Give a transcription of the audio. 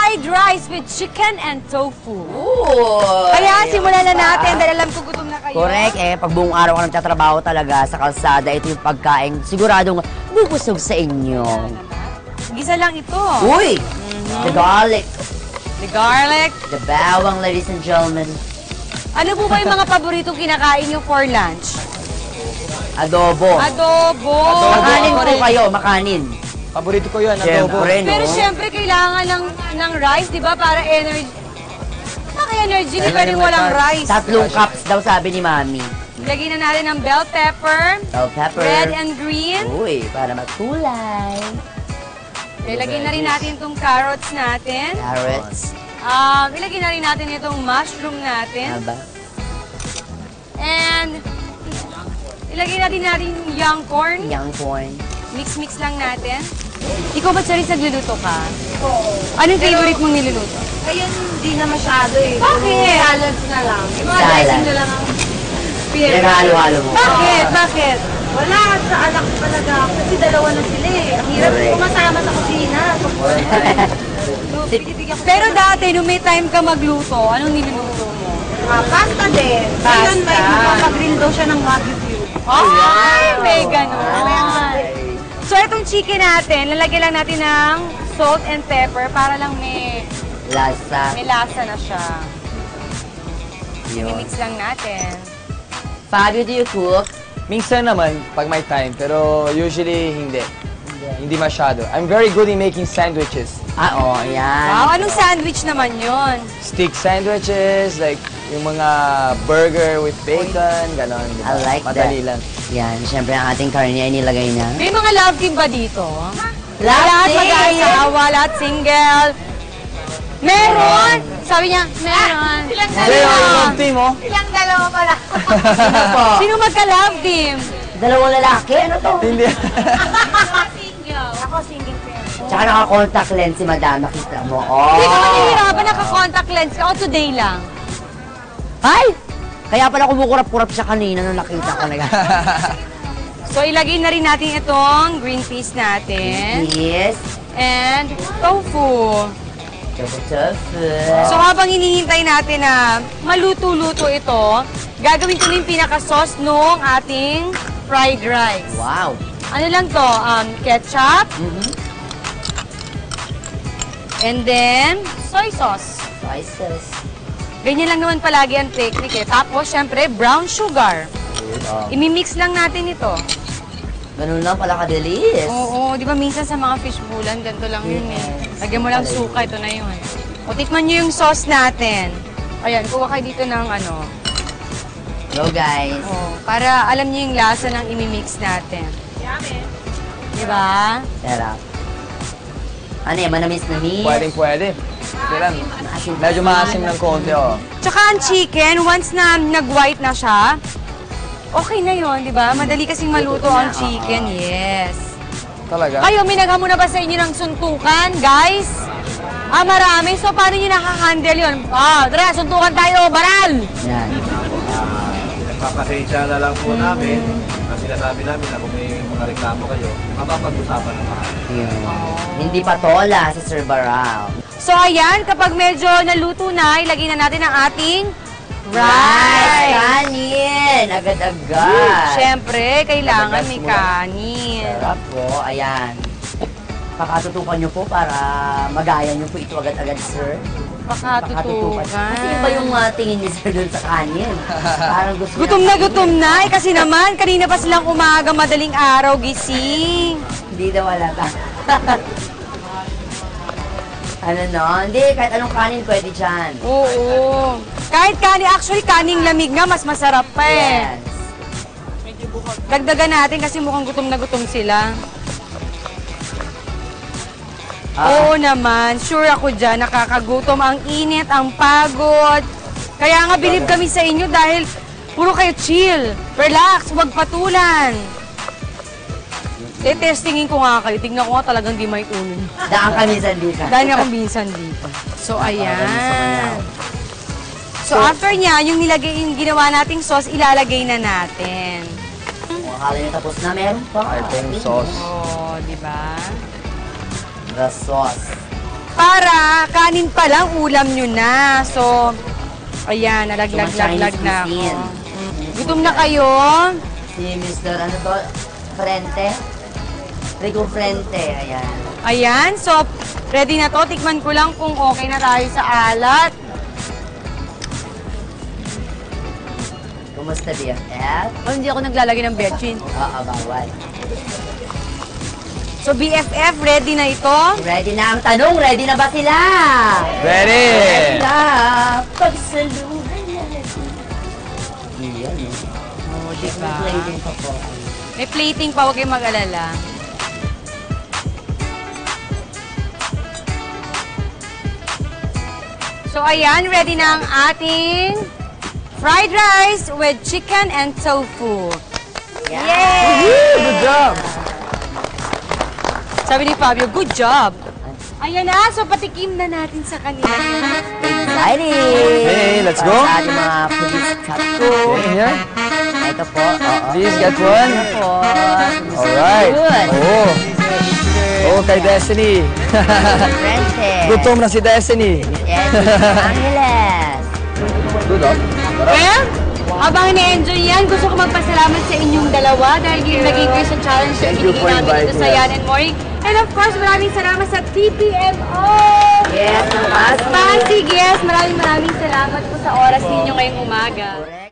fried rice with chicken and tofu. Ooh, Kaya simulan na natin dahil alam ko gutom na kayo. Correct, pag buong araw ka nagtatrabaho talaga sa kalsada, ito yung pagkain siguradong bubusog sa inyo. Gisa lang ito. Uy! The garlic, The garlic. the bawang, ladies and gentlemen. Ano po ba yung mga paboritong kinakain nyo for lunch? Adobo. Adobo. Makanin po kayo, makanin. Paborito ko yun, adobo. Siyempre, no? Pero syempre kailangan ng rice, di ba? Para energy. Bakit energy? Hindi pwedeng walang rice. 3 cups daw sabi ni Mami. Lagyan na natin ng bell pepper. Bell pepper. Red and green. Uy, para magkulay. Ilagay na rin natin itong carrots natin. Carrots. Ilagay na rin natin itong mushroom natin. Aba. And ilagay natin yung young corn. Young corn. Mix-mix lang natin. Ikaw ba, Charis, nagluluto ka? Oo. Anong favorite mong niluluto? Ayun, hindi na masyado eh. Bakit? Salads na lang. Yung mga Salad. dressing na lang ang Pinaghalo-halo mo. Bakit? Bakit? Wala, sa anak ko talaga. Kasi dalawa na sila eh. Ang hirap Correct. kumasama sa kusina. Pero dati, nung may time ka magluto, anong niluluto mo? Pasta din. Pasta. Ngayon may magpapagrill daw siya ng Wagyu beef. Ay, may ganon. So, itong chicken natin, lalagyan lang natin ng salt and pepper para lang may Lasa. lasa na siya. Yun. I-mix lang natin. Fabio, do you cook? Minsan naman, pag may time, pero usually hindi. Hindi masyado. I'm very good in making sandwiches. Oo, yan. Wow, anong sandwich naman yon? Stick sandwiches, like yung mga burger with bacon, ganon. Diba? I like Madali that. lang. Yan, syempre ang ating karne ay nilagay na. May mga love team ba dito? Love Lahat team! mag-aasawa, lahat single. Meron! Sabi niya, meron. Love team, oh. Ilang dalawa pala. Sino po? Sino magka-love team? Dalawang lalaki? Ano to? Hindi. Ako single parent. Tsaka naka-contact lens si Madam, nakita mo. Hindi ka Oh! manihirapan, naka-contact lens ka. O today lang. Ay! Kaya pala kumukurap-kurap siya kanina nung nakita ko na. So, ilagay na rin natin itong green peas natin. Yes. And tofu. Tofu. So, habang hinihintay natin na maluto-luto ito, gagawin ko na yung pinaka-sauce nung ating fried rice. Wow. Ano lang to? Ketchup. And then, soy sauce. Spices. Ganyan lang naman palagi ang technique eh. Tapos, syempre, brown sugar. Imimix lang natin ito. Ganun lang pala kadalis. Oo, di ba minsan sa mga fishbowlan, ganito lang yun eh. Lagyan mo lang suka, ito na yun. O, tikman nyo yung sauce natin. Ayan, kuha kayo dito ng ano. Go guys. Oh, para alam nyo yung lasa ng imimix natin. Di ba? Sarap. Ano yan, manamis-namis? Pwede. Okay lang. Medyo maasim ng konti, oh. Tsaka ang chicken, once na nag-white na siya, okay na yun, di ba? Madali kasing maluto ang chicken, yes. Talaga? Kayo, may naghamon na ba sa inyo ng suntukan, guys? Marami. So, paano nyo nakaka-handle yun? Tara, suntukan tayo, baral! Yan. Papasensya na lang po namin. Ang sinasabi namin na kung may mga reklamo kayo, mapapag-usapan naman. Yun. Hindi patola si Sir Baral. So, ayan, kapag medyo naluto na, ilagay na natin ang ating Right! rice. Kanin! Agad-agad. Siyempre, kailangan may Agad-agad mo. kanin. Sarap po. Ayan. Pakatutukan nyo po para magaya nyo po ito agad-agad, sir. Pakatutukan. Kasi iba yung tingin ni sir dun sa kanin. Parang gusto niya- Gutom na. Kasi naman, kanina pa silang umaga, madaling araw, gising. Hindi daw wala ka. Ano no? Hindi, kahit anong kanin pwede dyan. Oo. Kahit kanin, actually, kaning lamig nga, mas masarap pa eh. Yes. Dagdagan natin kasi mukhang gutom na gutom sila. Ah. Oo naman, sure ako dyan, nakakagutom. Ang init, ang pagod. Kaya nga bilib kami sa inyo dahil puro kayo chill, relax, huwag patulan. Testingin ko nga kayo, tignan ko nga talagang di may ulo. Daan kami sa dito. Dahil ako minsan dito. So, ayan. So, So, after niya, yung ginawa nating sauce, ilalagay na natin. Kung akala nyo tapos na, meron pa. Itong sauce. Oh, di ba? The sauce. Para Kanin pa lang, ulam nyo na. So, ayan, nalaglag-laglag Chinese na ako. cuisine. Gutom na kayo? Si Mr. ano to? Frente? Rico Frente, ayan. Ayan, so, ready na to. Tikman ko lang kung okay na tayo sa alat. Kumusta BFF? Oh, hindi ako naglalagay ng betchin. Oo, bawal. So, BFF, ready na ito? Ready na ang tanong, ready na ba sila? Ready! Na, pagsaluhan na. Iyan eh. Oh, diba? Plating pa po. May plating pa, huwag kayong mag-alala. So, ayan, ready na ang ating fried rice with chicken and tofu. Yay! Good job! Sabi ni Fabio, good job. Ayan na, so patikim na natin sa kanila. Exciting! Okay, let's go. Para sa ating mga police chat ko. Okay, here. Ito po, oo. Please get one. Ito po. Alright. Good. Oh. Oh, kay Destiny. Frente. Gutom na si Destiny. Yes, Angeles. Good, oh. Well, habang na-enjoy yan, gusto ko magpasalamat sa inyong dalawa dahil naging kayo sa challenge na Thank you for binigay namin dito inviting sa us. Yan and Morning. And of course, maraming salamat sa TPMO! Yes, ang Pasig, yes! Maraming salamat po sa oras ninyo ngayong umaga. Correct.